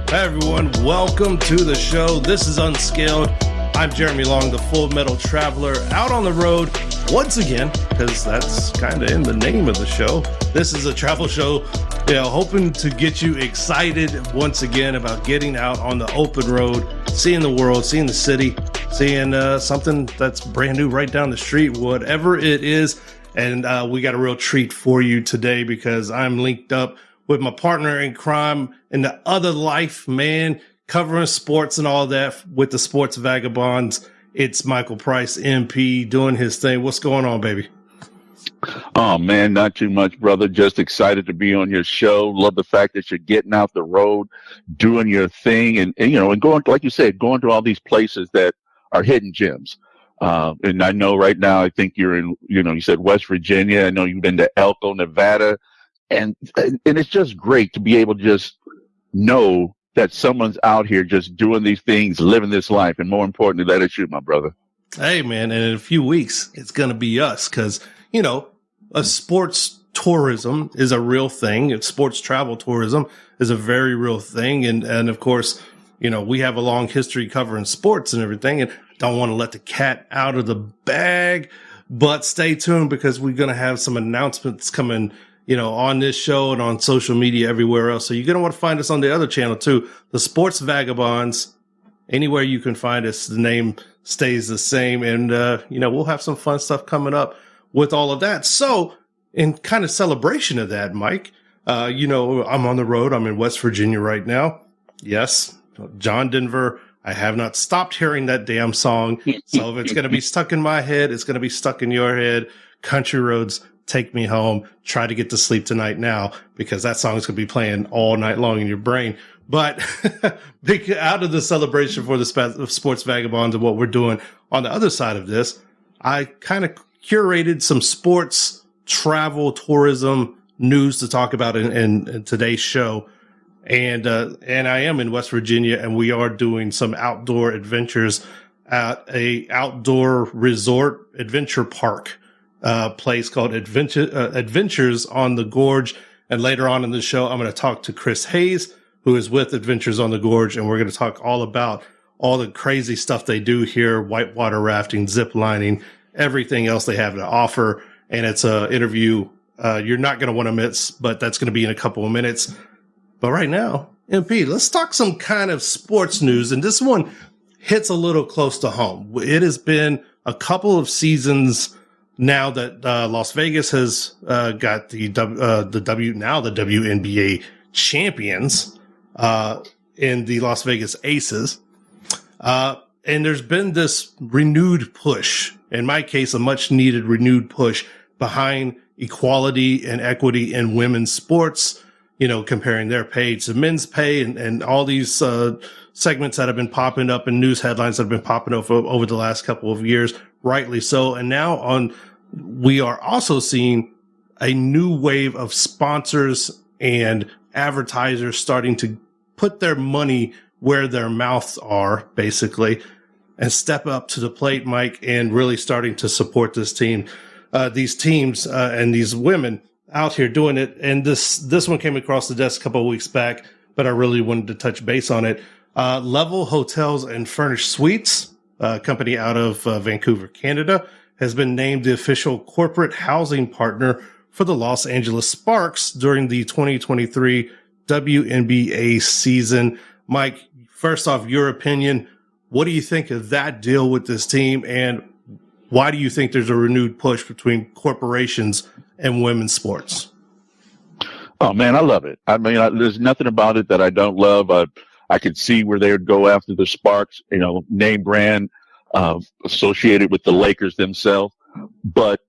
Hi everyone, welcome to the show. This is Unscaled. I'm Jeremy Long, the Full Metal Traveler, out on the road once again, because that's kind of in the name of the show. This is a travel show, hoping to get you excited once again about getting out on the open road, seeing the world, seeing the city, seeing something that's brand new right down the street, whatever it is. And we got a real treat for you today because I'm linked up with my partner in crime in the other life, man, covering sports and all that with the Sports Vagabonds. It's Michael Price, MP, doing his thing. What's going on, baby? Oh, man, not too much, brother. Just excited to be on your show. Love the fact that you're getting out the road, doing your thing, and going, like you said, going to all these places that are hidden gems. And I know right now, I think you're in, you said West Virginia. I know you've been to Elko, Nevada. And it's just great to be able to just know that someone's out here just doing these things, living this life. And more importantly, that is you, my brother. Hey, man. And in a few weeks, it's going to be us because, a sports tourism is a real thing. Sports travel tourism is a very real thing. And of course, we have a long history covering sports and everything. And don't want to let the cat out of the bag, but stay tuned because we're going to have some announcements coming on this show and on social media everywhere else. So you're going to want to find us on the other channel too, the Sports Vagabonds. Anywhere you can find us, the name stays the same. And, we'll have some fun stuff coming up with all of that. So in kind of celebration of that, Mike, I'm on the road. I'm in West Virginia right now. Yes, John Denver. I have not stopped hearing that damn song. So if it's going to be stuck in my head, it's going to be stuck in your head. Country Roads, Take Me Home. Try to get to sleep tonight now because that song is going to be playing all night long in your brain. But out of the celebration for the Sports Vagabonds and what we're doing on the other side of this, I kind of curated some sports travel tourism news to talk about in today's show. And I am in West Virginia, and we are doing some outdoor adventures at a outdoor resort adventure park. Place called Adventures on the Gorge. And later on in the show, I'm going to talk to Chris Hayes, who is with Adventures on the Gorge. And we're going to talk all about all the crazy stuff they do here, whitewater rafting, zip lining, everything else they have to offer. And it's an interview you're not going to want to miss, but that's going to be in a couple of minutes. But right now, MP, let's talk some kind of sports news. And this one hits a little close to home. It has been a couple of seasons now that Las Vegas has got the WNBA champions in the Las Vegas Aces. And there's been this renewed push, in my case, a much needed renewed push behind equality and equity in women's sports, comparing their pay to men's pay and all these segments that have been popping up and news headlines that have been popping up over the last couple of years, rightly so. And now we are also seeing a new wave of sponsors and advertisers starting to put their money where their mouths are, basically, and step up to the plate, Mike, and really starting to support this team, these teams, and these women out here doing it. And this one came across the desk a couple of weeks back, but I really wanted to touch base on it. Level Hotels and Furnished Suites, a company out of Vancouver, Canada, has been named the official corporate housing partner for the Los Angeles Sparks during the 2023 WNBA season. Mike, first off, your opinion. What do you think of that deal with this team? And why do you think there's a renewed push between corporations and women's sports? Oh, man, I love it. I mean, there's nothing about it that I don't love. I could see where they would go after the Sparks, name brand, associated with the Lakers themselves. But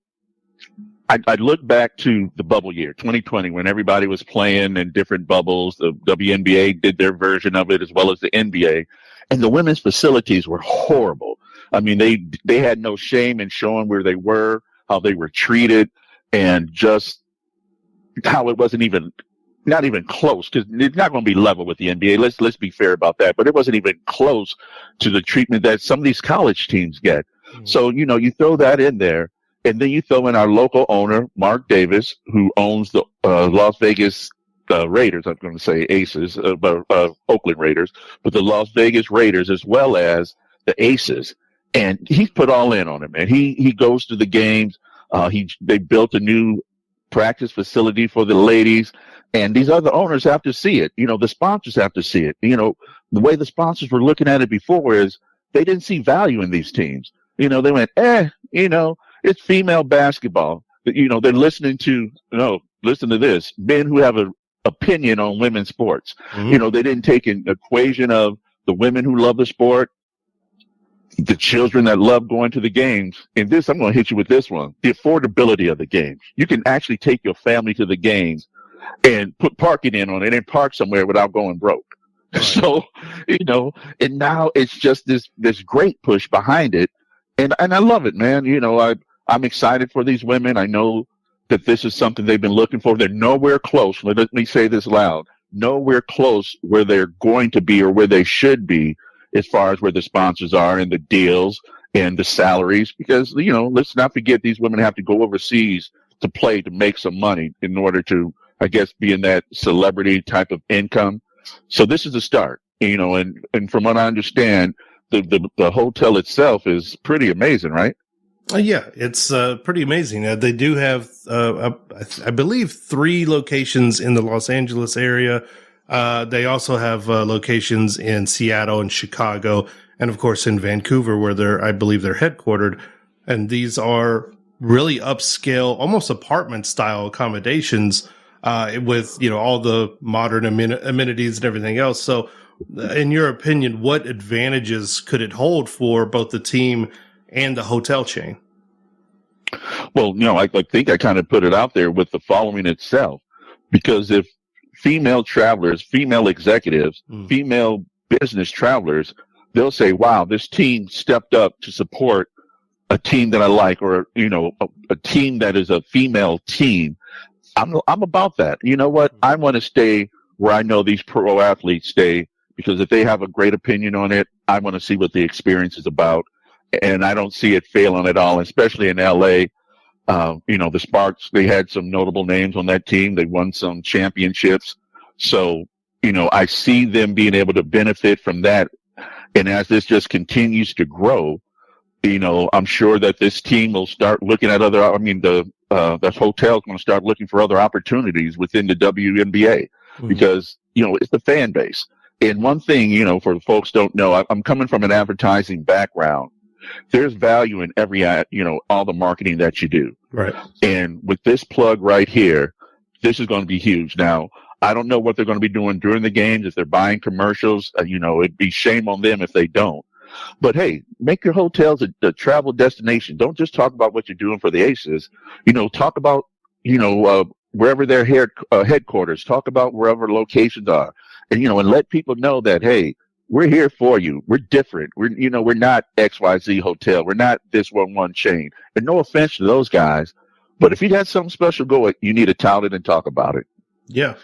I look back to the bubble year, 2020, when everybody was playing in different bubbles. The WNBA did their version of it as well as the NBA. And the women's facilities were horrible. I mean, they had no shame in showing where they were, how they were treated, and just how it wasn't even, not even close, because it's not going to be level with the NBA. Let's be fair about that. But it wasn't even close to the treatment that some of these college teams get. Mm-hmm. So, you throw that in there. And then you throw in our local owner, Mark Davis, who owns the Las Vegas Raiders. I'm going to say Aces, but Oakland Raiders, but the Las Vegas Raiders as well as the Aces. And he's put all in on it, man. He goes to the games. They built a new practice facility for the ladies, and these other owners have to see it. The sponsors have to see it. The way the sponsors were looking at it before is they didn't see value in these teams. They went, it's female basketball. They're listening to, listen to this, men who have an opinion on women's sports. Mm-hmm. They didn't take an equation of the women who love the sport, the children that love going to the games. And this, I'm going to hit you with this one, the affordability of the games. You can actually take your family to the games and put parking in on it and park somewhere without going broke. Right. So, and now it's just this great push behind it. And I love it, man. I'm excited for these women. I know that this is something they've been looking for. They're nowhere close. Let me say this loud. Nowhere close where they're going to be or where they should be as far as where the sponsors are and the deals and the salaries. Because, let's not forget these women have to go overseas to play to make some money in order to, I guess, be in that celebrity type of income. So this is a start, and from what I understand, the hotel itself is pretty amazing, right? Yeah, it's pretty amazing. They do have, I believe, 3 locations in the Los Angeles area. They also have locations in Seattle and Chicago, and of course in Vancouver, where I believe they're headquartered. And these are really upscale, almost apartment style accommodations, with all the modern amenities and everything else. So, in your opinion, what advantages could it hold for both the team and the hotel chain? Well, I think I kind of put it out there with the following itself, because if female travelers, female executives, female business travelers, they'll say, wow, this team stepped up to support a team that I like, or, a team that is a female team. I'm about that. You know what? I want to stay where I know these pro athletes stay, because if they have a great opinion on it, I want to see what the experience is about. And I don't see it failing at all, especially in LA. The Sparks, they had some notable names on that team. They won some championships. So, I see them being able to benefit from that. And as this just continues to grow, I'm sure that this team will start looking at the hotel's going to start looking for other opportunities within the WNBA, because, it's the fan base. And one thing, for the folks don't know, I'm coming from an advertising background. There's value in every, all the marketing that you do. Right. And with this plug right here, this is going to be huge. Now, I don't know what they're going to be doing during the games. If they're buying commercials, it'd be shame on them if they don't. But hey, make your hotels a travel destination. Don't just talk about what you're doing for the Aces. Talk about, wherever their headquarters, talk about wherever locations are. And, and let people know that, hey, we're here for you. We're different. We're not XYZ Hotel. We're not this one chain. And no offense to those guys, but if you got something special going, you need to tout it and talk about it. Yeah.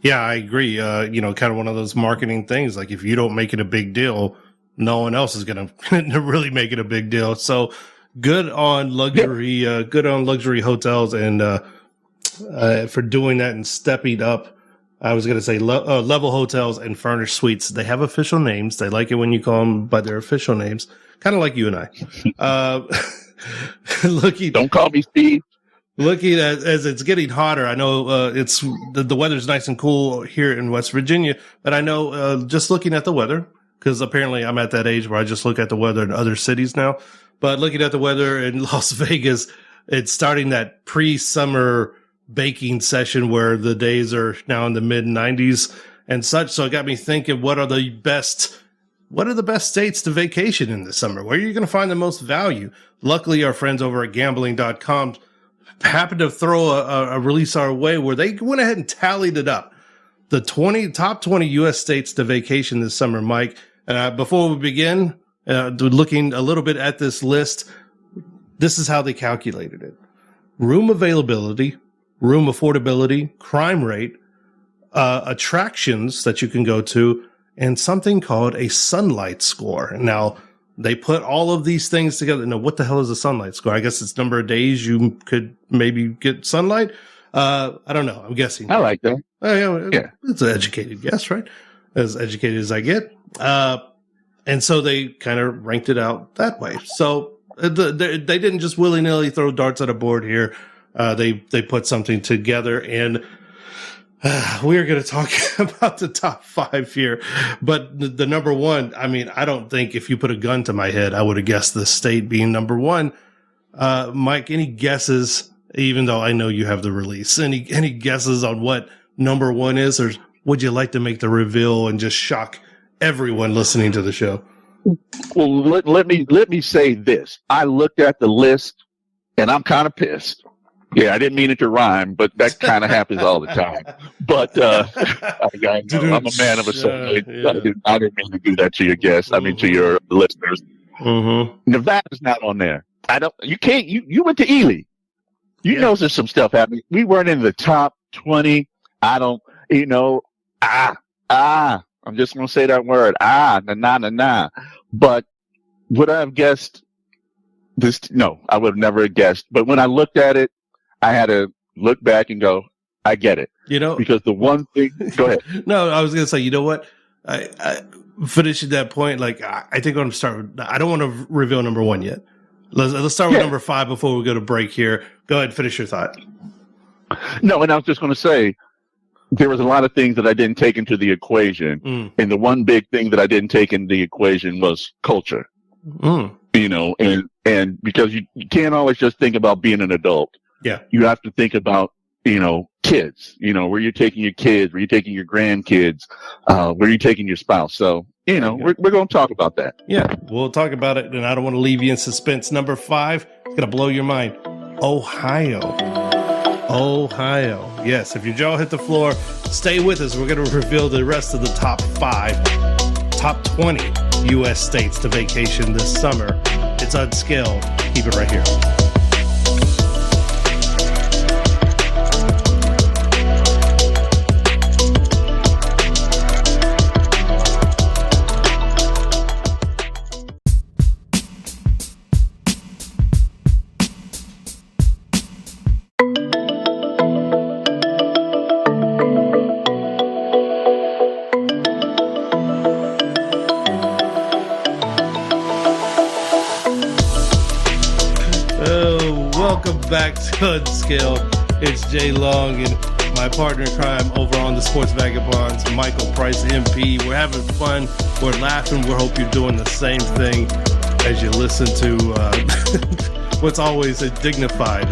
Yeah, I agree. Kind of one of those marketing things. Like if you don't make it a big deal, no one else is going to really make it a big deal. So good on luxury, good on luxury hotels and, for doing that and stepping up. I was going to say Level Hotels and Furnished Suites. They have official names. They like it when you call them by their official names, kind of like you and I. Don't call me Steve. Looking at as it's getting hotter, I know it's the weather's nice and cool here in West Virginia, but I know just looking at the weather, because apparently I'm at that age where I just look at the weather in other cities now. But looking at the weather in Las Vegas, it's starting that pre-summer baking session where the days are now in the mid 90s and such. So it got me thinking, what are the best states to vacation in the summer? Where are you going to find the most value? Luckily, our friends over at gambling.com happened to throw a release our way where they went ahead and tallied it up. The top 20 U.S. states to vacation this summer, Mike. Before we begin, looking a little bit at this list, this is how they calculated it. Room availability, room affordability, crime rate, attractions that you can go to, and something called a sunlight score. Now, they put all of these things together. Now, what the hell is a sunlight score? I guess it's number of days you could maybe get sunlight. I don't know. I'm guessing. I like that. Yeah. It's an educated guess, right? As educated as I get. And so they kind of ranked it out that way. So they didn't just willy-nilly throw darts at a board here. They put something together, and we are going to talk about the top 5 here. But the number one, I mean, I don't think if you put a gun to my head, I would have guessed the state being number one. Mike, any guesses, even though I know you have the release, any guesses on what number one is, or would you like to make the reveal and just shock everyone listening to the show? Well, let me say this. I looked at the list and I'm kind of pissed. Yeah, I didn't mean it to rhyme, but that kind of happens all the time. But I'm a man of a certain age. I didn't mean to do that to your guests. I mean, to your listeners. Mm-hmm. Nevada's not on there. You went to Ely. You know there's some stuff happening. We weren't in the top 20. I'm just going to say that word. Nah. But would I have guessed this? No, I would have never guessed. But when I looked at it, I had to look back and go, I get it. Because the one thing, go ahead. No, I was going to say, you know what? I finishing that point, like, I think I'm going to start with, I don't want to reveal number one yet. Let's start with number 5 before we go to break here. Go ahead, finish your thought. No, and I was just going to say, there was a lot of things that I didn't take into the equation. And the one big thing that I didn't take into the equation was culture. And because you can't always just think about being an adult. Yeah. You have to think about, kids, where you're taking your kids, where you're taking your grandkids, where you're taking your spouse. So, we're going to talk about that. Yeah, we'll talk about it. And I don't want to leave you in suspense. Number 5, it's going to blow your mind. Ohio. Yes, if your jaw hit the floor, stay with us. We're going to reveal the rest of the top 20 U.S. states to vacation this summer. It's Unscaled. Keep it right here. Back to Unscaled. It's Jay Long and my partner in crime over on the Sports Vagabonds, Michael Price, MP. We're having fun. We're laughing. We hope you're doing the same thing as you listen to what's always a dignified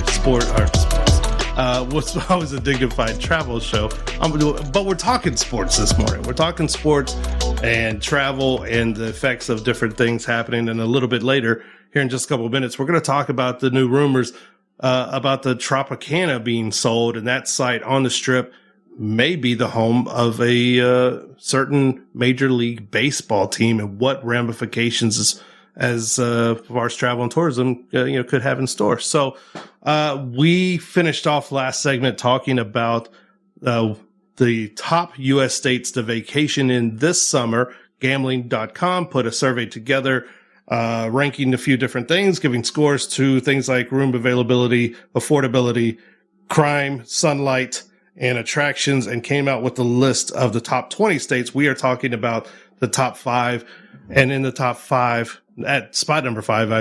what's always a dignified travel show. But we're talking sports this morning. We're talking sports and travel and the effects of different things happening. And a little bit later, here in just a couple of minutes, we're going to talk about the new rumors about the Tropicana being sold, and that site on the Strip may be the home of a certain Major League Baseball team, and what ramifications as far as travel and tourism could have in store. So we finished off last segment talking about the top U.S. states to vacation in this summer. Gambling.com put a survey together ranking a few different things, giving scores to things like room availability, affordability, crime, sunlight, and attractions, and came out with the list of the top 20 states. We are talking about the top 5. And in the top 5, at spot number 5,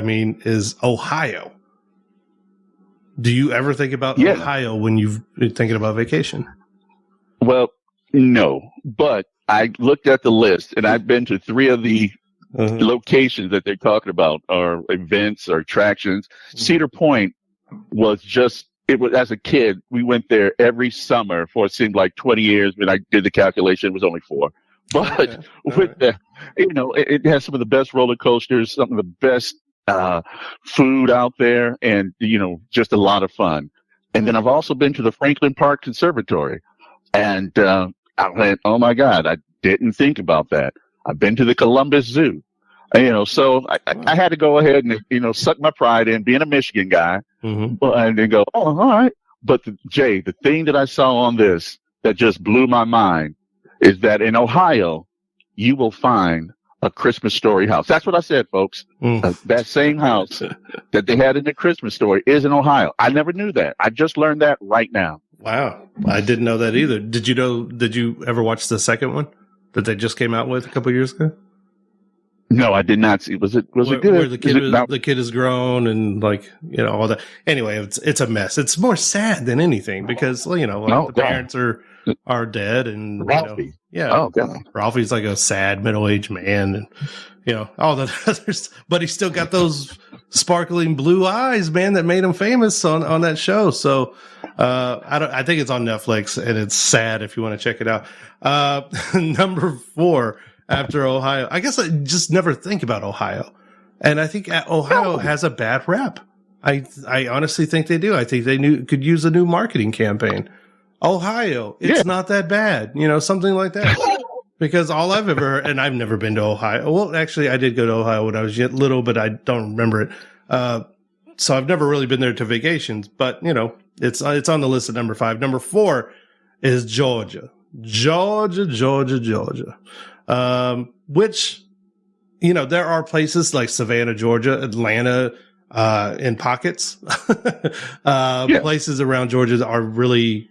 is Ohio. Do you ever think about Ohio when you're thinking about vacation? Well, no, but I looked at the list and I've been to 3 of the locations that they're talking about, or events or attractions. Cedar Point was as a kid, we went there every summer for it seemed like 20 years. When I did the calculation, it was only 4. But it has some of the best roller coasters, some of the best food out there, and just a lot of fun. And then I've also been to the Franklin Park Conservatory, and I went, oh my God, I didn't think about that. I've been to the Columbus Zoo, so I had to go ahead and, suck my pride in being a Michigan guy, and then go, oh, all right. But Jay, the thing that I saw on this that just blew my mind is that in Ohio, you will find a Christmas Story house. That's what I said, folks. That same house that they had in the Christmas Story is in Ohio. I never knew that. I just learned that right now. Wow. I didn't know that either. Did you ever watch the second one that they just came out with a couple years ago? No, I did not see. Was it good? Where the kid is grown and like, all that. Anyway, it's a mess. It's more sad than anything because, the parents are dead and, Ralphie. Yeah. Oh, God. Ralphie's like a sad middle-aged man and, all the others, but he's still got those sparkling blue eyes, man, that made him famous on that show. So, I think it's on Netflix and it's sad if you want to check it out. Number 4 after Ohio. I guess I just never think about Ohio. And I think Ohio has a bad rap. I honestly think they do. I think they could use a new marketing campaign. Ohio, it's not that bad, something like that. Because all I've ever heard, and I've never been to Ohio. Well, actually, I did go to Ohio when I was yet little, but I don't remember it. So I've never really been there to vacations. But it's on the list at number 5. Number 4 is Georgia. Georgia. Which, there are places like Savannah, Georgia, Atlanta, in pockets, places around Georgia are really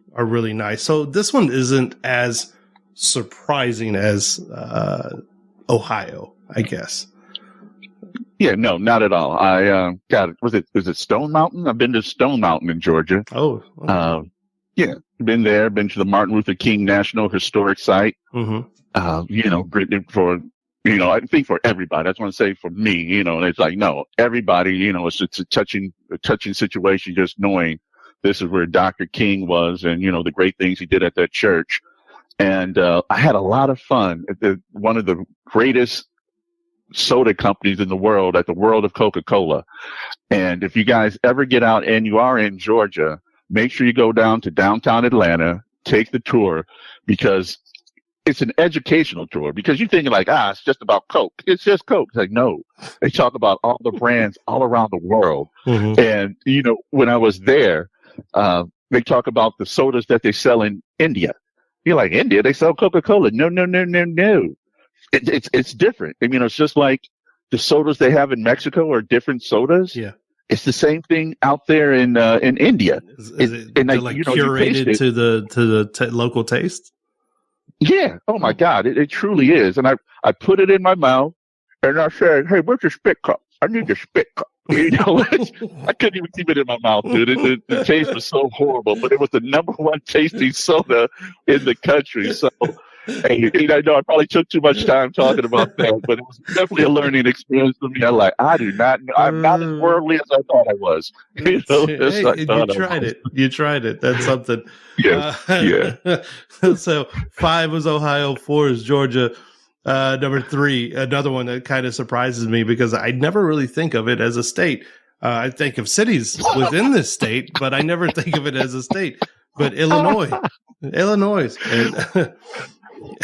nice. So this one isn't as surprising as, Ohio, I guess. Yeah, no, not at all. I, was it Stone Mountain? I've been to Stone Mountain in Georgia. Oh, okay. Yeah, been there, been to the Martin Luther King National Historic Site. Mm-hmm. For, I think for everybody, I just want to say for me, it's like, no, everybody, it's a touching situation just knowing this is where Dr. King was and, the great things he did at that church. And, I had a lot of fun at one of the greatest soda companies in the world at the World of Coca-Cola. And if you guys ever get out and you are in Georgia, make sure you go down to downtown Atlanta, take the tour because it's an educational tour because you're thinking like, it's just about Coke. It's just Coke. It's like, no, they talk about all the brands all around the world. Mm-hmm. And, when I was there, they talk about the sodas that they sell in India. You're like, India, they sell Coca-Cola. No. It's different. I mean, it's just like the sodas they have in Mexico are different sodas. Yeah. It's the same thing out there in India. Is it curated to the local taste? Yeah. Oh my God. It truly is. And I put it in my mouth and I said, hey, where's your spit cup? I need your spit cup. I couldn't even keep it in my mouth, dude. The taste was so horrible, but it was the number one tasting soda in the country. So, hey, I know I probably took too much time talking about that, but it was definitely a learning experience for me. I'm not as worldly as I thought I was. You tried it. That's something. Yeah. So 5 was Ohio, 4 is Georgia. Number 3, another one that kind of surprises me because I never really think of it as a state. I think of cities within this state, but I never think of it as a state. But Illinois. And,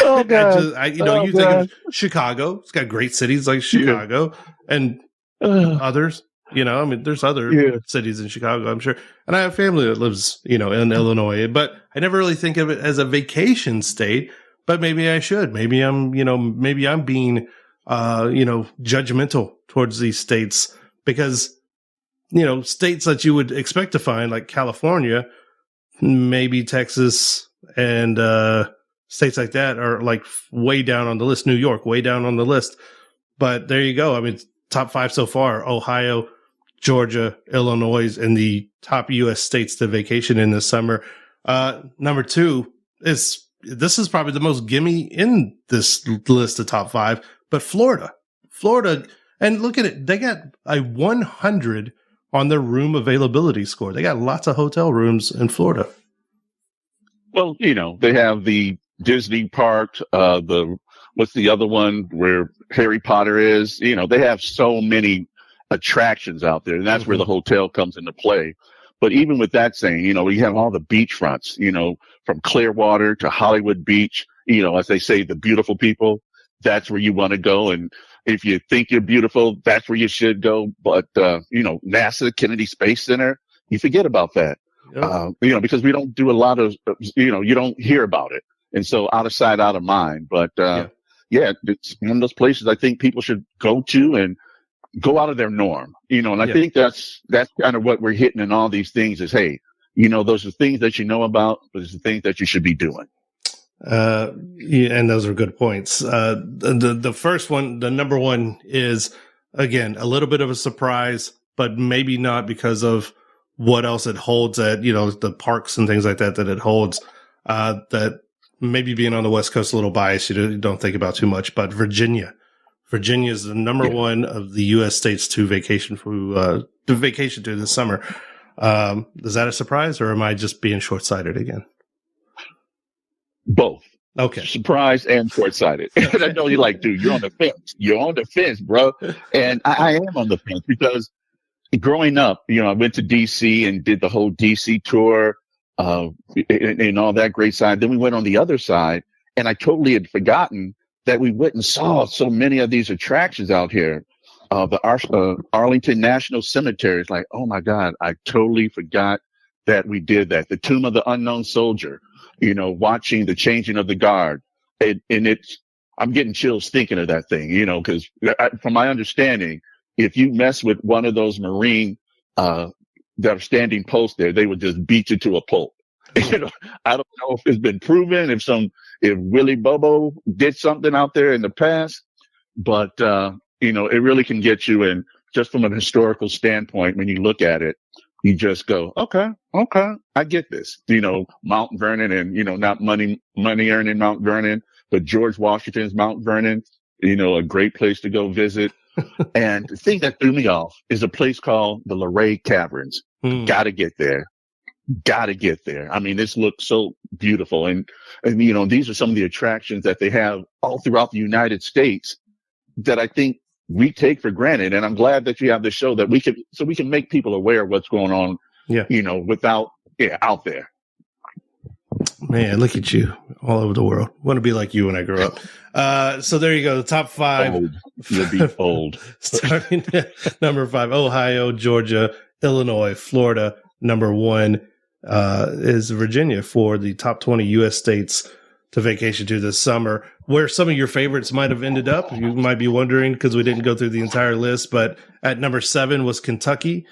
oh God! You think of Chicago. It's got great cities like Chicago and others. There's other cities in Chicago, I'm sure. And I have family that lives, in Illinois. But I never really think of it as a vacation state. But maybe I should. Maybe I'm being, judgmental towards these states because, states that you would expect to find like California, maybe Texas and, states like that are like way down on the list. New York, way down on the list. But there you go. I mean, top 5 so far, Ohio, Georgia, Illinois, and the top U.S. states to vacation in this summer. Number 2 is, this is probably the most gimme in this list of top 5, but Florida, and look at it. They got a 100 on their room availability score. They got lots of hotel rooms in Florida. Well, they have the Disney park, what's the other one where Harry Potter is? They have so many attractions out there, and that's where the hotel comes into play. But even with that saying, you have all the beachfronts, from Clearwater to Hollywood Beach, as they say, the beautiful people, that's where you want to go. And if you think you're beautiful, that's where you should go. But, NASA, Kennedy Space Center, you forget about that. Yep. Because we don't do a lot of, you don't hear about it. And so out of sight, out of mind. But, it's one of those places I think people should go to and go out of their norm, and I think that's kind of what we're hitting in all these things is, hey, those are things that you know about, but it's the things that you should be doing. Yeah, and those are good points. The first one, the number one is, again, a little bit of a surprise, but maybe not because of what else it holds at, the parks and things like that it holds, that maybe being on the West Coast a little biased, you don't think about too much, but Virginia is the number one of the U.S. states to vacation to this summer. Is that a surprise, or am I just being short-sighted again? Both. Okay. Surprised and short-sighted. And I know you're like, dude, you're on the fence. You're on the fence, bro. And I am on the fence because growing up, I went to DC and did the whole DC tour, and all that great side. Then we went on the other side, and I totally had forgotten that we went and saw so many of these attractions out here. The Arlington National Cemetery is like, oh my God, I totally forgot that we did that. The Tomb of the Unknown Soldier, watching the changing of the guard. I'm getting chills thinking of that thing, because from my understanding, if you mess with one of those Marine, that are standing posts there, they would just beat you to a pulp. I don't know if it's been proven, if Willie Bobo did something out there in the past, but, it really can get you. And just from an historical standpoint, when you look at it, you just go, okay, I get this. Mount Vernon, and, not money earning Mount Vernon, but George Washington's Mount Vernon, a great place to go visit. And the thing that threw me off is a place called the Luray Caverns. Gotta get there. I mean, this looks so beautiful. And these are some of the attractions that they have all throughout the United States that I think we take for granted. And I'm glad that you have this show that we can make people aware of what's going on, out there. Man, look at you all over the world. Want to be like you when I grow up. So there you go. The top five. Old. You'll be old. Starting at number 5, Ohio, Georgia, Illinois, Florida. Number 1 is Virginia for the top 20 U.S. states to vacation to this summer. Where some of your favorites might have ended up, you might be wondering, because we didn't go through the entire list. But at number 7 was Kentucky.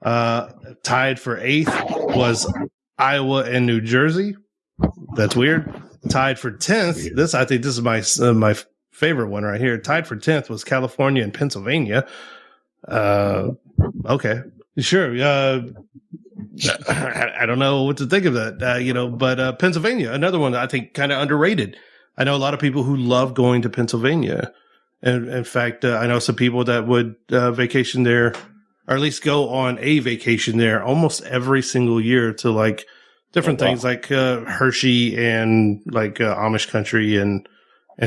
Tied for 8th was Iowa and New Jersey. That's weird. Tied for 10th. I think this is my favorite one right here. Tied for 10th was California and Pennsylvania. Okay, sure. I don't know what to think of that, but Pennsylvania, another one that I think kind of underrated. I know a lot of people who love going to Pennsylvania. And in fact, I know some people that would vacation there, or at least go on a vacation there almost every single year to like different things like Hershey and like Amish country and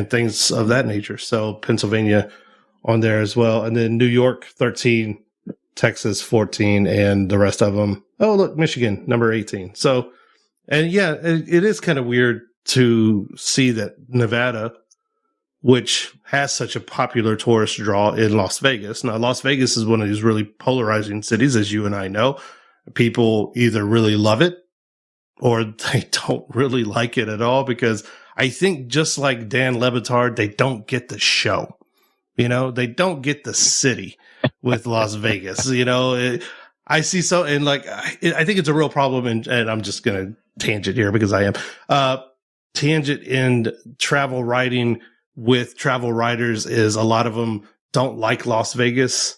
things of that nature. So Pennsylvania on there as well. And then New York, 13, Texas, 14, and the rest of them. Oh, look, Michigan, number 18. So, and yeah, it is kind of weird to see that Nevada, which has such a popular tourist draw in Las Vegas. Now, Las Vegas is one of these really polarizing cities, as you and I know. People either really love it or they don't really like it at all, because I think just like Dan Le Batard, they don't get the show. They don't get the city with Las Vegas. I see so, and like, I think it's a real problem. And I'm just going to tangent here because I am. Tangent in travel writing with travel writers is a lot of them don't like Las Vegas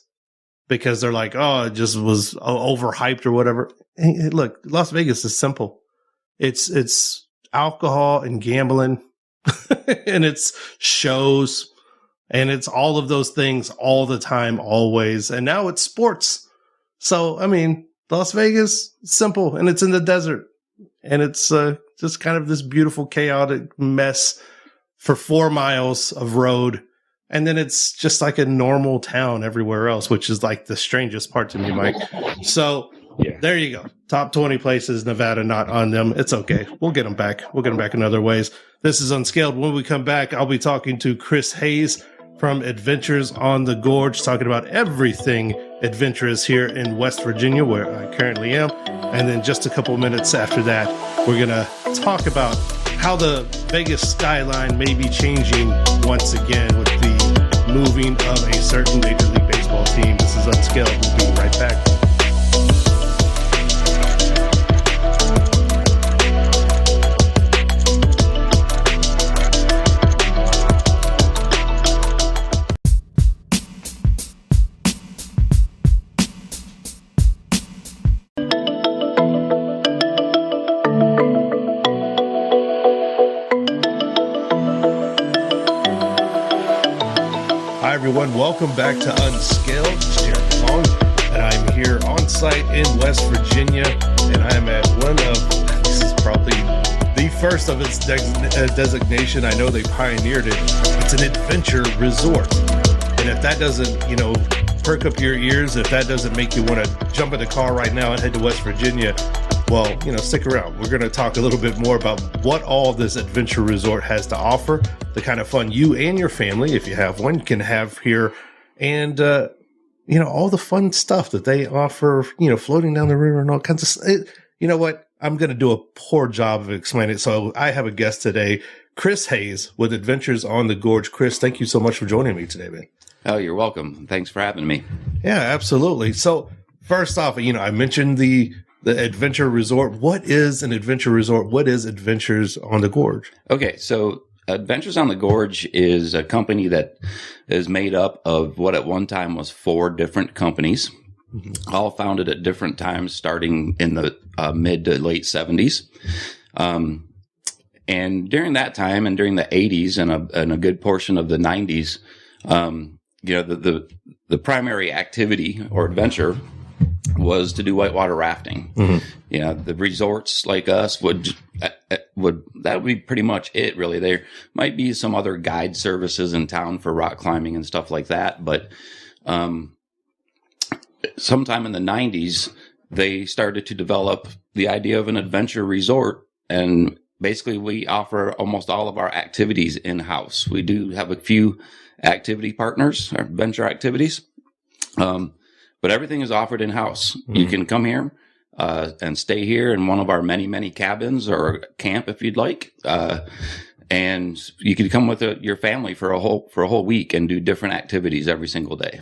because they're like, oh, it just was overhyped or whatever. Hey, look, Las Vegas is simple. It's alcohol and gambling and it's shows and it's all of those things all the time, always. And now it's sports. So, I mean, Las Vegas, simple, and it's in the desert. And it's just kind of this beautiful, chaotic mess for 4 miles of road. And then it's just like a normal town everywhere else, which is like the strangest part to me, Mike. So there you go. Top 20 places, Nevada not on them. It's okay. We'll get them back. We'll get them back in other ways. This is Unscaled. When we come back, I'll be talking to Chris Hayes from Adventures on the Gorge, talking about everything adventurous here in West Virginia, where I currently am. And then just a couple minutes after that, we're going to talk about how the Vegas skyline may be changing once again with the moving of a certain Major League Baseball team. This is Unscaled. We'll be right back. Hi, everyone. Welcome back to Unscaled. It's Jeremy Long, and I'm here on site in West Virginia, and I'm at this is probably the first of its designation. I know they pioneered it. It's an adventure resort. And if that doesn't, perk up your ears, if that doesn't make you want to jump in the car right now and head to West Virginia, well, stick around. We're going to talk a little bit more about what all this adventure resort has to offer, the kind of fun you and your family, if you have one, can have here, and, all the fun stuff that they offer, floating down the river and all kinds of You know what? I'm going to do a poor job of explaining it. So I have a guest today, Chris Hayes with Adventures on the Gorge. Chris, thank you so much for joining me today, man. Oh, you're welcome. Thanks for having me. Yeah, absolutely. So first off, I mentioned the adventure resort. What is an adventure resort? What is Adventures on the Gorge? Okay, so Adventures on the Gorge is a company that is made up of what at one time was 4 different companies, all founded at different times, starting in the mid to late 70s. And during that time, and during the 80s and a good portion of the 90s, the primary activity or adventure was to do whitewater rafting. Mm-hmm. The resorts like us would that would be pretty much it, really. There might be some other guide services in town for rock climbing and stuff like that, but sometime in the 90s, they started to develop the idea of an adventure resort, and basically we offer almost all of our activities in-house. We do have a few activity partners, or adventure activities, but everything is offered in-house. Mm-hmm. You can come here and stay here in one of our many, many cabins, or camp if you'd like. And you can come with your family for a whole week and do different activities every single day.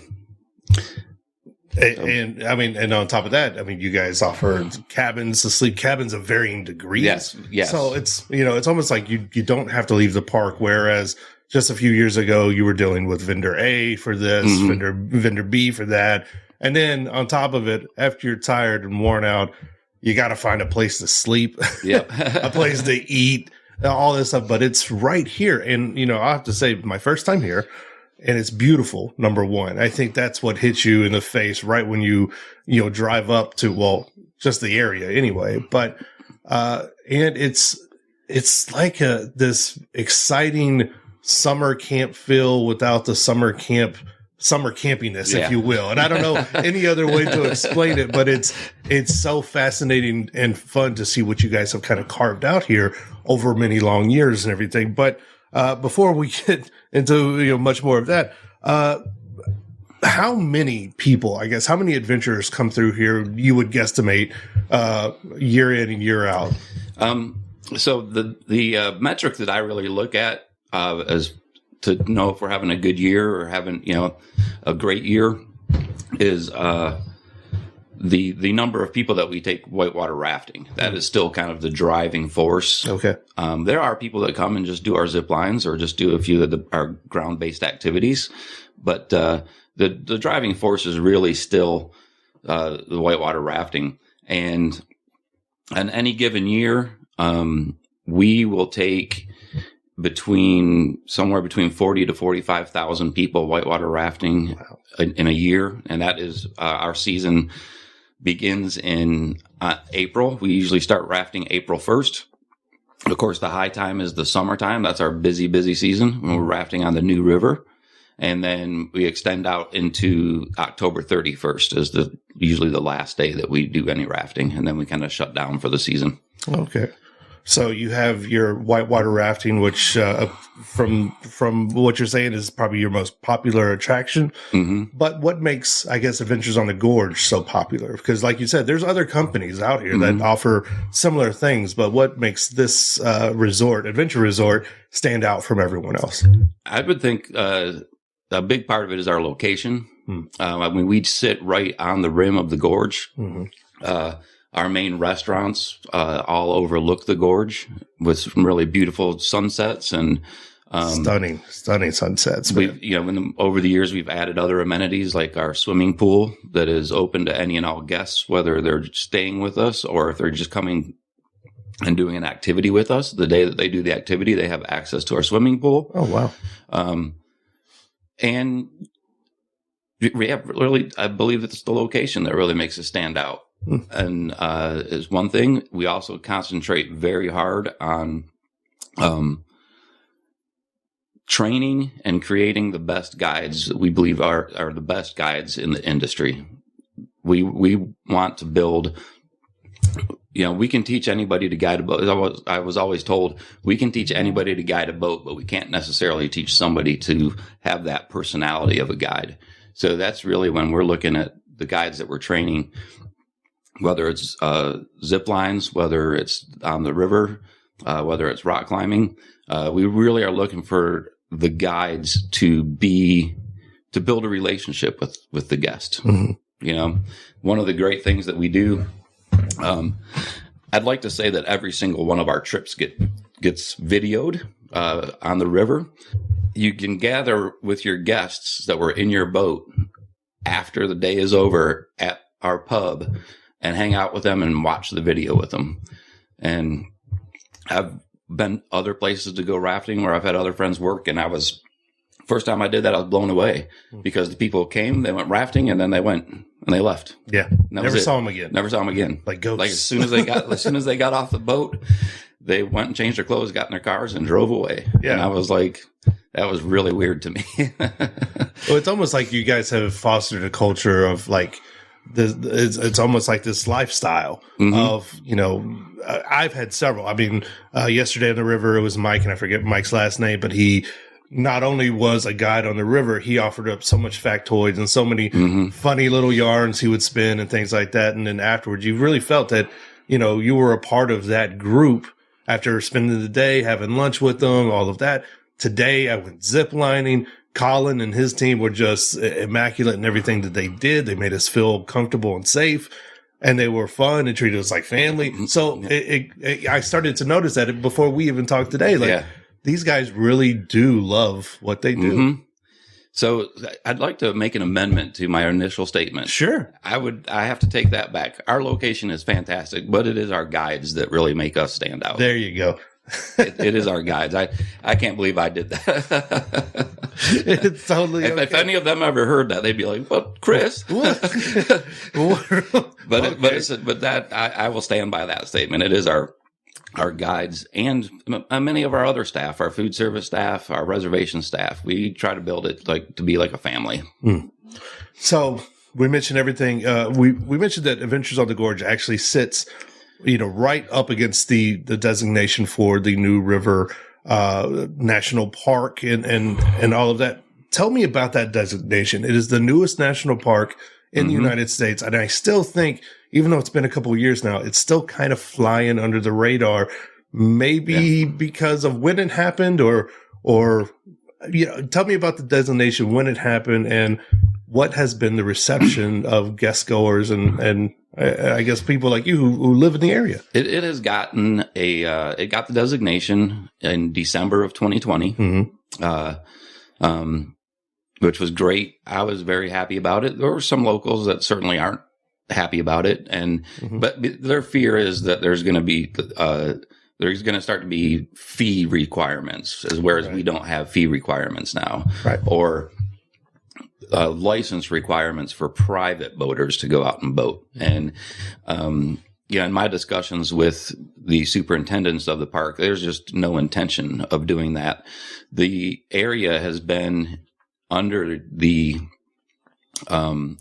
And on top of that, you guys offer cabins to sleep, cabins of varying degrees. Yes. So it's almost like you don't have to leave the park. Whereas just a few years ago, you were dealing with vendor A for this, mm-hmm. vendor B for that. And then on top of it, after you're tired and worn out, you got to find a place to sleep, yep. a place to eat, all this stuff. But it's right here. And, I have to say, my first time here, and it's beautiful, number one. I think that's what hits you in the face right when you drive up to, just the area anyway. But, and it's like this exciting summer camp feel without the summer campiness, if you will. And I don't know any other way to explain it, but it's so fascinating and fun to see what you guys have kind of carved out here over many long years and everything. But before we get into much more of that, how many people, how many adventurers come through here, you would guesstimate, year in and year out? So the metric that I really look at as to know if we're having a good year or having a great year is the number of people that we take whitewater rafting. That is still kind of the driving force. Okay. There are people that come and just do our zip lines or just do a few of our ground-based activities, but the driving force is really still the whitewater rafting. And on any given year, we will take somewhere between 40 to 45,000 people whitewater rafting in a year. And that is, our season begins in April. We usually start rafting April 1st. Of course, the high time is the summertime. That's our busy season when we're rafting on the New River. And then we extend out into October 31st is usually the last day that we do any rafting. And then we kind of shut down for the season. Okay. So you have your whitewater rafting, which, from what you're saying, is probably your most popular attraction. Mm-hmm. But what makes, Adventures on the Gorge so popular? Because, like you said, there's other companies out here mm-hmm. that offer similar things. But what makes this adventure resort, stand out from everyone else? I would think a big part of it is our location. Mm-hmm. We sit right on the rim of the gorge. Mm-hmm. Our main restaurants all overlook the gorge with some really beautiful sunsets and stunning sunsets. Over the years, we've added other amenities like our swimming pool that is open to any and all guests, whether they're staying with us or if they're just coming and doing an activity with us. The day that they do the activity, they have access to our swimming pool. Oh, wow. And we have really, I believe it's the location that really makes us stand out. And is one thing. We also concentrate very hard on training and creating the best guides that we believe are the best guides in the industry. We want to build, we can teach anybody to guide a boat. I was always told we can teach anybody to guide a boat, but we can't necessarily teach somebody to have that personality of a guide. So that's really when we're looking at the guides that we're training, whether it's zip lines, whether it's on the river, whether it's rock climbing. We really are looking for the guides to build a relationship with the guest. Mm-hmm. One of the great things that we do, I'd like to say that every single one of our trips gets videoed on the river. You can gather with your guests that were in your boat after the day is over at our pub and hang out with them and watch the video with them. And I've been other places to go rafting where I've had other friends work, and first time I did that, I was blown away because the people came, they went rafting, and then they went and they left. Yeah. Never saw them again. Never saw them again. Like ghosts. Like as soon as they got off the boat, they went and changed their clothes, got in their cars, and drove away. Yeah. And I was like, that was really weird to me. Well, it's almost like you guys have fostered a culture of like, it's almost like this lifestyle of, I've had several. I mean, yesterday on the river, it was Mike, and I forget Mike's last name, but he not only was a guide on the river, he offered up so much factoids and so many funny little yarns he would spin and things like that. And then afterwards, you really felt that, you were a part of that group after spending the day, having lunch with them, all of that. Today, I went zip lining. Colin and his team were just immaculate in everything that they did. They made us feel comfortable and safe, and they were fun and treated us like family. So I started to notice that before we even talked today. These guys really do love what they do. Mm-hmm. So I'd like to make an amendment to my initial statement. Sure. I have to take that back. Our location is fantastic, but it is our guides that really make us stand out. There you go. It is our guides. I can't believe I did that. It's totally okay. If any of them ever heard that, they'd be like, "What, Chris?" What? But I will stand by that statement. It is our guides and many of our other staff, our food service staff, our reservation staff. We try to build it to be like a family. So we mentioned everything. We mentioned that Adventures on the Gorge actually sits, right up against the designation for the new River National Park and all of that. Tell me about that designation. It is the newest national park in the United States. And I still think, even though it's been a couple of years now, it's still kind of flying under the radar, maybe because of when it happened or tell me about the designation, when it happened, and what has been the reception of guest goers and I guess people like you who live in the area. It has gotten it got the designation in December of 2020, which was great. I was very happy about it. There were some locals that certainly aren't happy about it, but their fear is that there's going to start to be fee requirements, whereas we don't have fee requirements now, or license requirements for private boaters to go out and boat. And in my discussions with the superintendents of the park, there's just no intention of doing that. The area has been under the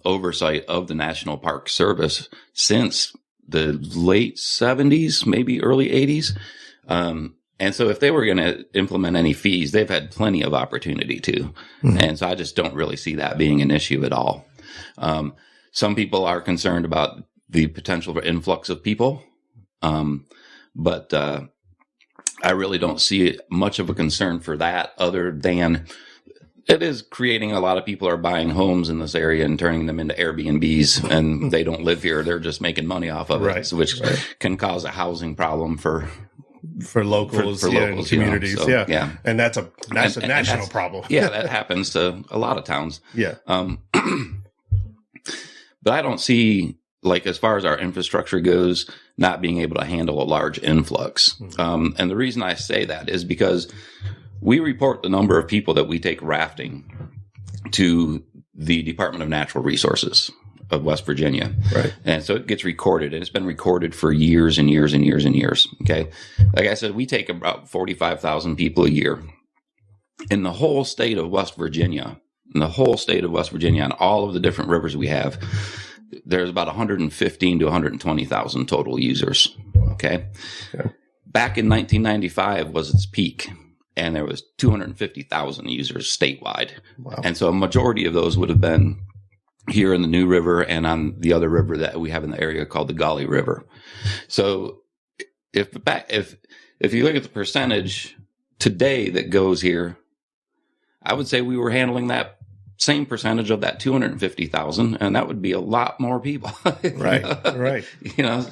oversight of the National Park Service since the late 70s, maybe early 80s. And so if they were going to implement any fees, they've had plenty of opportunity to. And so I just don't really see that being an issue at all. Some people are concerned about the potential for influx of people. But I really don't see much of a concern for that, other than it is creating a lot of people are buying homes in this area and turning them into Airbnbs, and they don't live here. They're just making money off of it, which can cause a housing problem for locals, for locals, communities. So, and that's a national problem. That happens to a lot of towns. But I don't see, as far as our infrastructure goes, not being able to handle a large influx. And the reason I say that is because we report the number of people that we take rafting to the Department of Natural Resources of West Virginia. Right. And so it gets recorded, and it's been recorded for years and years and years and years. Okay. Like I said, we take about 45,000 people a year in the whole state of West Virginia, and all of the different rivers we have. There's about 115 to 120,000 total users. Okay. Back in 1995 was its peak, and there was 250,000 users statewide. Wow. And so a majority of those would have been here in the New River and on the other river that we have in the area called the Gauley River. So if you look at the percentage today that goes here, I would say we were handling that same percentage of that 250,000, and that would be a lot more people. Right. Right. You know.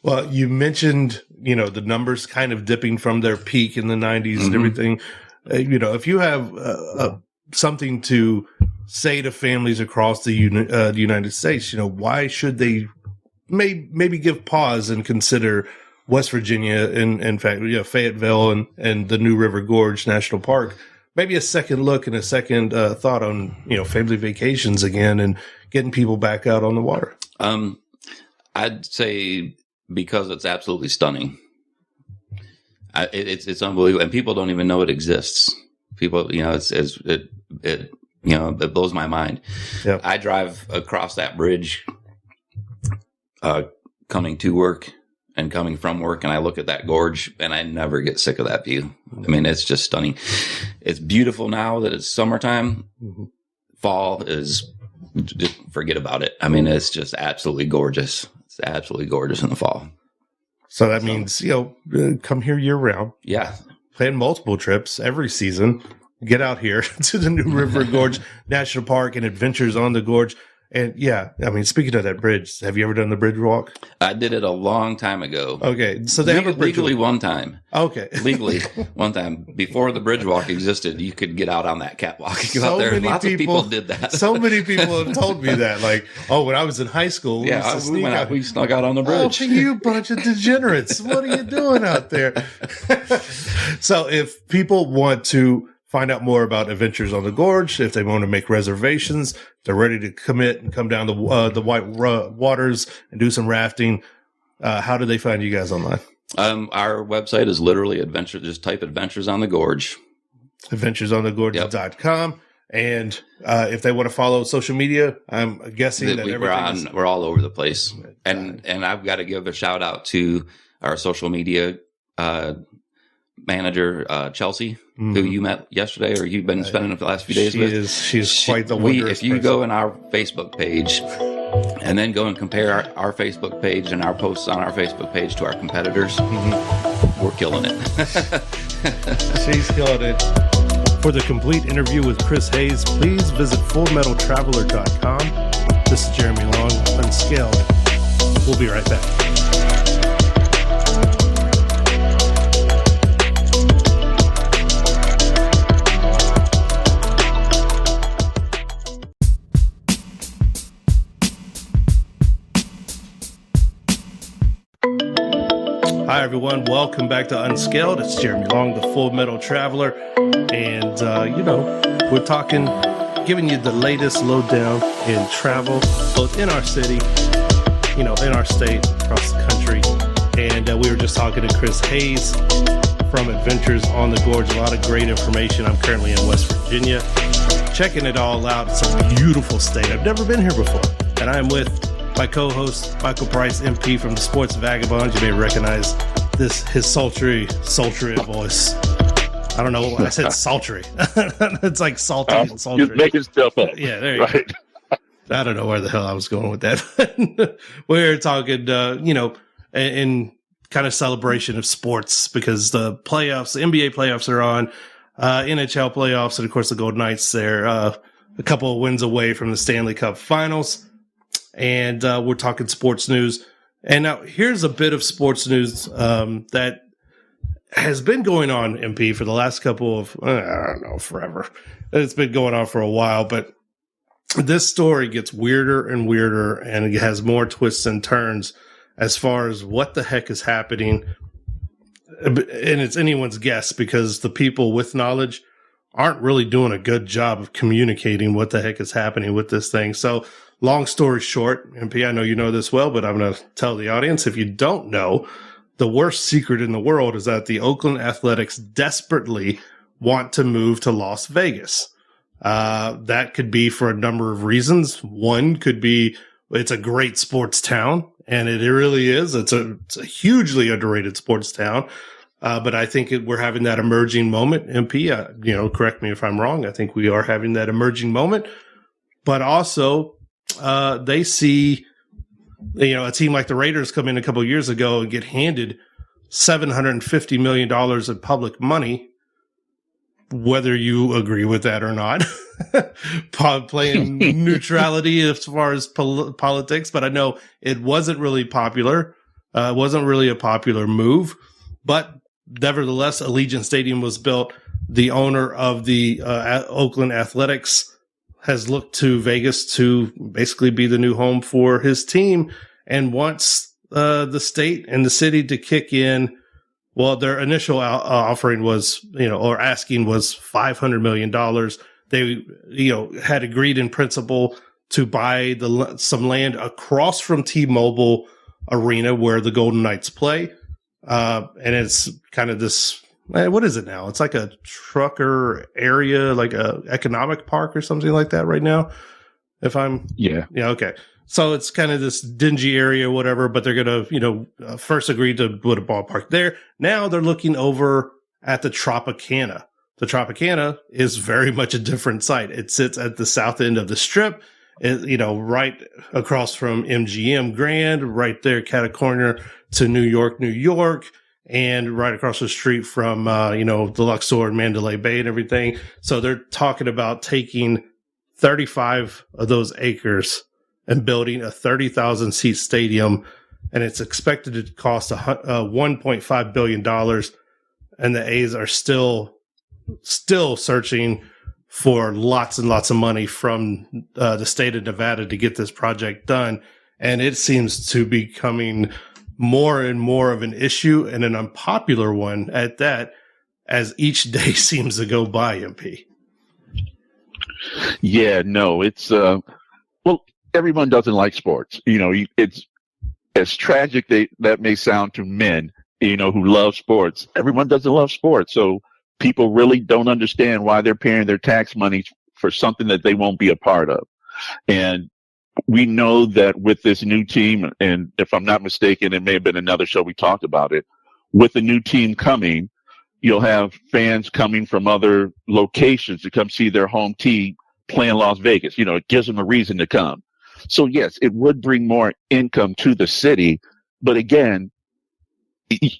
Well, you mentioned, the numbers kind of dipping from their peak in the 90s and everything. If you have something to say to families across the United States, why should they maybe give pause and consider West Virginia, and in fact, Fayetteville and the New River Gorge National Park, maybe a second look and a second thought on, family vacations again and getting people back out on the water? I'd say because it's absolutely stunning. It's unbelievable, and people don't even know it exists. People, it blows my mind. Yep. I drive across that bridge, coming to work and coming from work, and I look at that gorge, and I never get sick of that view. I mean, it's just stunning. It's beautiful now that it's summertime. Mm-hmm. Fall is, just forget about it. I mean, it's just absolutely gorgeous. It's absolutely gorgeous in the fall. So that means, come here year round. Yeah. Plan multiple trips every season. Get out here to the New River Gorge National Park and Adventures on the Gorge. And speaking of that bridge, have you ever done the bridge walk? I did it a long time ago. Okay. So they have a bridge legally one time. Okay. Legally one time. Before the bridge walk existed, you could get out on that catwalk. Out there. Lots of people did that. So many people have told me that. Like, when I was in high school, we snuck out on the bridge. Oh, you bunch of degenerates. What are you doing out there? So if people want to find out more about Adventures on the Gorge, if they want to make reservations, they're ready to commit and come down the white waters and do some rafting, how do they find you guys online? Our website is literally Adventure. Just type Adventures on the Gorge. AdventuresOnTheGorge.com. Yep. And if they want to follow social media, I'm guessing that we're all over the place. And I've got to give a shout out to our social media manager, Chelsea, who you met yesterday, or you've been spending the last few days with. She's quite the wondrous If you go on our Facebook page and then go and compare our Facebook page and our posts on our Facebook page to our competitors, we're killing it. She's killing it. For the complete interview with Chris Hayes, please visit fullmetaltraveler.com. This is Jeremy Long, Unscaled. We'll be right back. Hi, everyone. Welcome back to Unscaled. It's Jeremy Long, the Full Metal Traveler. And, we're talking, giving you the latest lowdown in travel, both in our city, in our state, across the country. And we were just talking to Chris Hayes from Adventures on the Gorge. A lot of great information. I'm currently in West Virginia, checking it all out. It's a beautiful state. I've never been here before. And I'm with my co-host, Michael Price, MP from the Sports Vagabonds. You may recognize his sultry voice. I don't know why I said sultry. It's like salty and sultry. You're making stuff up. Yeah, there you go. I don't know where the hell I was going with that. We're talking, in kind of celebration of sports, because the playoffs, the NBA playoffs are on, NHL playoffs, and of course the Golden Knights, they're a couple of wins away from the Stanley Cup Finals. And we're talking sports news. And now here's a bit of sports news that has been going on, MP, for the last couple of, forever. It's been going on for a while, but this story gets weirder and weirder, and it has more twists and turns as far as what the heck is happening. And it's anyone's guess, because the people with knowledge aren't really doing a good job of communicating what the heck is happening with this thing. So long story short, MP, I know you know this well, but I'm going to tell the audience, if you don't know, the worst secret in the world is that the Oakland Athletics desperately want to move to Las Vegas. That could be for a number of reasons. One could be it's a great sports town, and it really is. It's a hugely underrated sports town. But I think we're having that emerging moment, MP. Correct me if I'm wrong. I think we are having that emerging moment. But also, they see, a team like the Raiders come in a couple of years ago and get handed $750 million in public money, whether you agree with that or not. Playing neutrality as far as politics. But I know it wasn't really popular. It wasn't really a popular move. But nevertheless, Allegiant Stadium was built. The owner of the Oakland Athletics has looked to Vegas to basically be the new home for his team and wants the state and the city to kick in. Well, their initial offering was, or asking was $500 million. They, had agreed in principle to buy some land across from T-Mobile Arena where the Golden Knights play. And it's kind of this, what is it now? It's like a trucker area, like a economic park or something like that right now. Yeah, okay. So it's kind of this dingy area, whatever, but they're going to, first agree to put a ballpark there. Now they're looking over at the Tropicana. The Tropicana is very much a different site. It sits at the south end of the strip, right across from MGM Grand, right there, cat a corner to New York, and right across the street from, the Luxor and Mandalay Bay and everything. So they're talking about taking 35 of those acres and building a 30,000 seat stadium. And it's expected to cost $1.5 billion. And the A's are still searching for lots and lots of money from the state of Nevada to get this project done. And it seems to be becoming more and more of an issue, and an unpopular one at that, as each day seems to go by, MP. Yeah, no, it's, everyone doesn't like sports. It's as tragic that may sound to men, who love sports. Everyone doesn't love sports. So people really don't understand why they're paying their tax money for something that they won't be a part of. And we know that with this new team, and if I'm not mistaken, it may have been another show we talked about it, with the new team coming, you'll have fans coming from other locations to come see their home team play in Las Vegas. It gives them a reason to come. So yes, it would bring more income to the city. But again,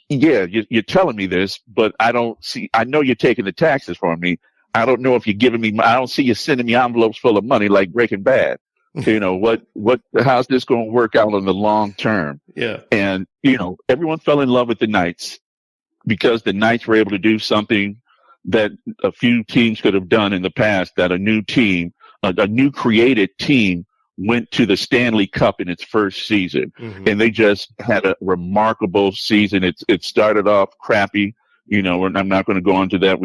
yeah, you're telling me this, but I know you're taking the taxes from me. I don't know if you're giving me, I don't see you sending me envelopes full of money like Breaking Bad. How's this going to work out in the long term? Yeah. And, everyone fell in love with the Knights because the Knights were able to do something that a few teams could have done in the past, that a new created team went to the Stanley Cup in its first season. Mm-hmm. And they just had a remarkable season. It started off crappy, and I'm not going to go into that.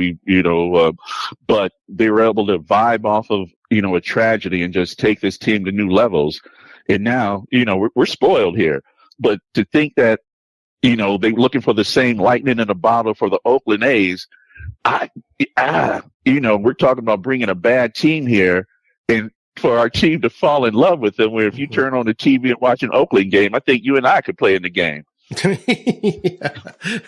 But they were able to vibe off of, a tragedy and just take this team to new levels. And now, we're spoiled here. But to think that, they're looking for the same lightning in a bottle for the Oakland A's, we're talking about bringing a bad team here and for our team to fall in love with them, where if you turn on the TV and watch an Oakland game, I think you and I could play in the game. Yeah.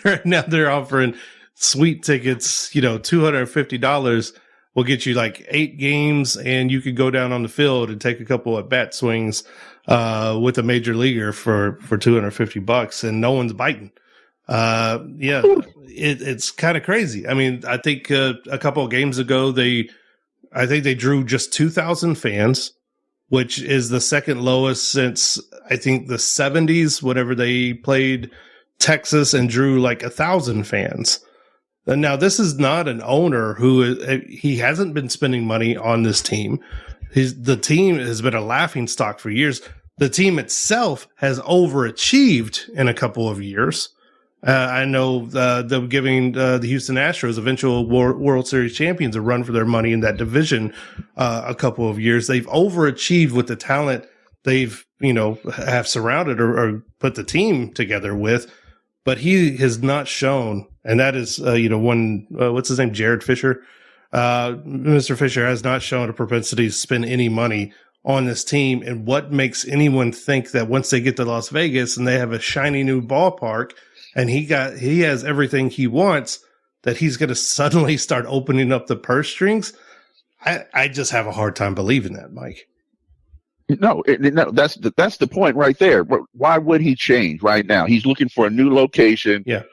Right now they're offering sweet tickets, $250 will get you like 8 games, and you could go down on the field and take a couple of bat swings with a major leaguer for $250, and no one's biting. It's kind of crazy. I mean, I think a couple of games ago I think they drew just 2,000 fans, which is the second lowest since I think the 70s, whenever they played Texas and drew like 1,000 fans. And now this is not an owner he hasn't been spending money on this team. The team has been a laughing stock for years. The team itself has overachieved in a couple of years. I know they're giving the Houston Astros, eventual World Series champions, a run for their money in that division a couple of years. They've overachieved with the talent they've, have surrounded or put the team together with. But he has not shown, and that is, what's his name? Jared Fisher. Mr. Fisher has not shown a propensity to spend any money on this team. And what makes anyone think that once they get to Las Vegas and they have a shiny new ballpark, and he has everything he wants, that he's going to suddenly start opening up the purse strings? I just have a hard time believing that, Mike. No, that's the point right there. Why would he change right now? He's looking for a new location and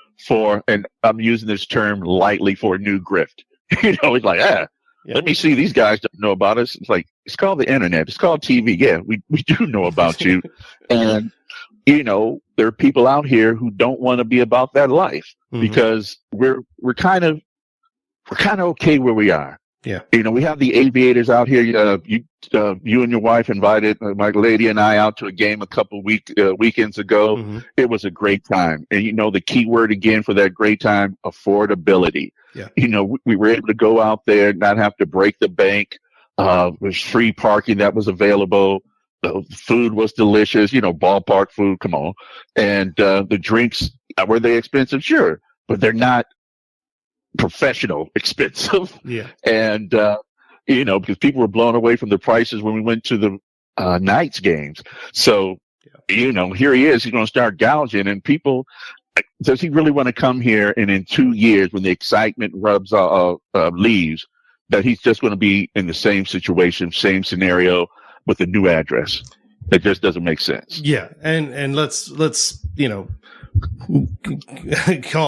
I'm using this term lightly, for a new grift. He's like, let me see. These guys don't know about us. It's like, it's called the internet. It's called TV. Yeah, we do know about you. And there are people out here who don't want to be about that life because we're kind of okay where we are. Yeah. We have the aviators out here. You and your wife invited my lady and I out to a game a couple weekends ago. Mm-hmm. It was a great time. And the key word again for that great time, affordability. Yeah. We were able to go out there, not have to break the bank. There's free parking that was available. The food was delicious, ballpark food. Come on. And the drinks, were they expensive? Sure. But they're not professional expensive. Yeah. And, because people were blown away from the prices when we went to the Knights games. So, here he is. He's going to start gouging. And people, does he really want to come here and in 2 years, when the excitement leaves, that he's just going to be in the same situation, same scenario, with a new address? It just doesn't make sense. Yeah. And let's call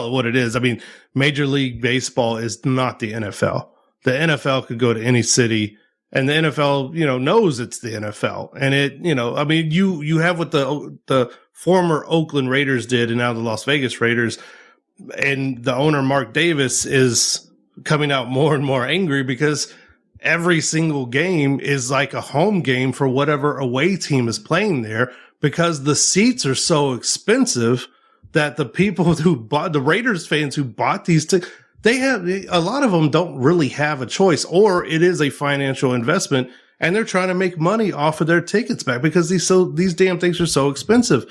it what it is. I mean, Major League Baseball is not the NFL. The NFL could go to any city, and the NFL, knows it's the NFL. And it, you have what the former Oakland Raiders did, and now the Las Vegas Raiders, and the owner, Mark Davis, is coming out more and more angry because every single game is like a home game for whatever away team is playing there, because the seats are so expensive that the people who bought, the Raiders fans who bought these tickets, a lot of them don't really have a choice, or it is a financial investment and they're trying to make money off of their tickets back because these damn things are so expensive.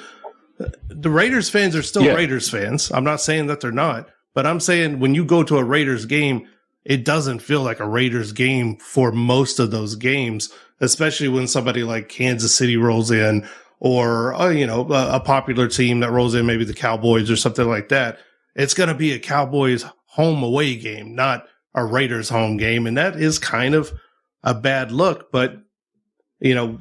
The Raiders fans are still Raiders fans. I'm not saying that they're not, but I'm saying when you go to a Raiders game, it doesn't feel like a Raiders game for most of those games, especially when somebody like Kansas City rolls in, or, a popular team that rolls in, maybe the Cowboys or something like that. It's going to be a Cowboys home away game, not a Raiders home game. And that is kind of a bad look. But,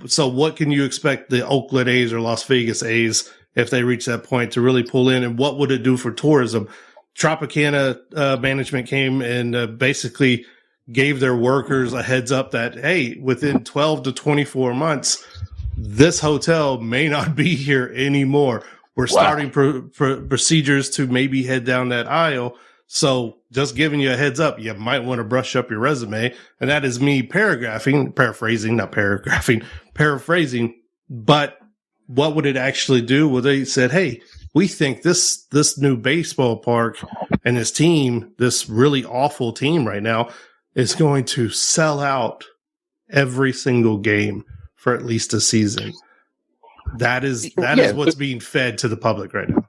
so what can you expect the Oakland A's or Las Vegas A's, if they reach that point, to really pull in? And what would it do for tourism? Tropicana management came and basically gave their workers a heads up that, hey, within 12 to 24 months, this hotel may not be here anymore. We're starting procedures to maybe head down that aisle. So just giving you a heads up, you might want to brush up your resume. And that is me paraphrasing. But what would it actually do? Well, they said, hey, we think this new baseball park and this team, this really awful team right now, is going to sell out every single game for at least a season. That is what's being fed to the public right now.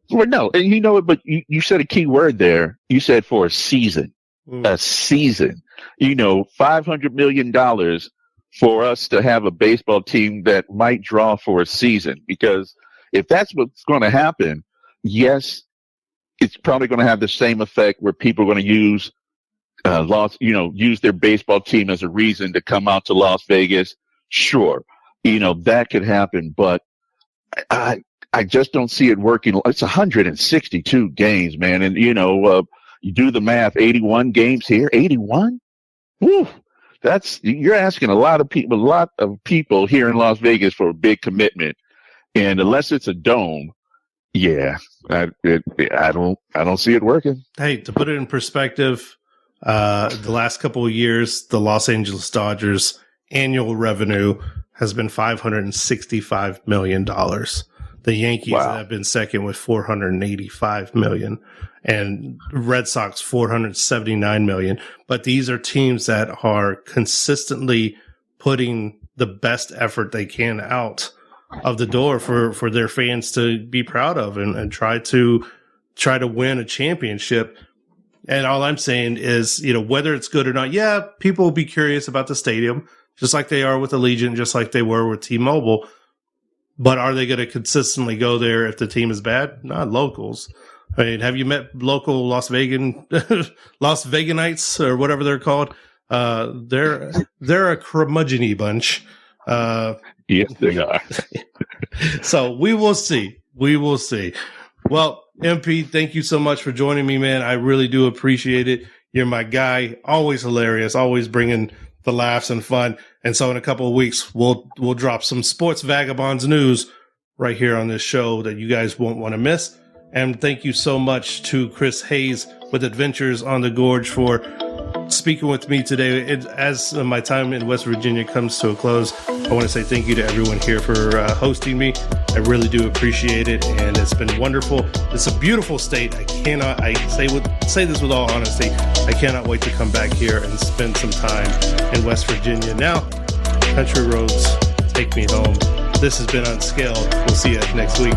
Well, no, and but you said a key word there. You said for a season. A season. $500 million for us to have a baseball team that might draw for a season. Because if that's what's going to happen, yes, it's probably going to have the same effect where people are going to use use their baseball team as a reason to come out to Las Vegas. Sure, that could happen, but I just don't see it working. It's 162 games, man, and you do the math. 81 games here, 81. Woo! You're asking a lot of people here in Las Vegas for a big commitment, and unless it's a dome, I don't see it working. Hey, to put it in perspective, the last couple of years, the Los Angeles Dodgers annual revenue has been $565 million. The Yankees have been second with 485 million, and Red Sox 479 million. But these are teams that are consistently putting the best effort they can out of the door for their fans to be proud of and try to win a championship. And all I'm saying is, whether it's good or not, yeah, people will be curious about the stadium, just like they are with Allegiant, just like they were with T-Mobile. But are they going to consistently go there if the team is bad? Not locals. I mean, have you met local Las Veganites or whatever they're called? They're a curmudgeon-y bunch. Yes, they are. So we will see. We will see. Well, MP, thank you so much for joining me, man. I really do appreciate it. You're my guy. Always hilarious. Always bringing the laughs and fun. And so in a couple of weeks, we'll drop some Sports Vagabonds news right here on this show that you guys won't want to miss. And thank you so much to Chris Hayes with Adventures on the Gorge for speaking with me today. As my time in West Virginia comes to a close, I want to say thank you to everyone here for hosting me. I really do appreciate it, and it's been wonderful. It's a beautiful state. I say this with all honesty, I cannot wait to come back here and spend some time in West Virginia. Now, country roads, take me home. This has been Unscaled. We'll see you next week.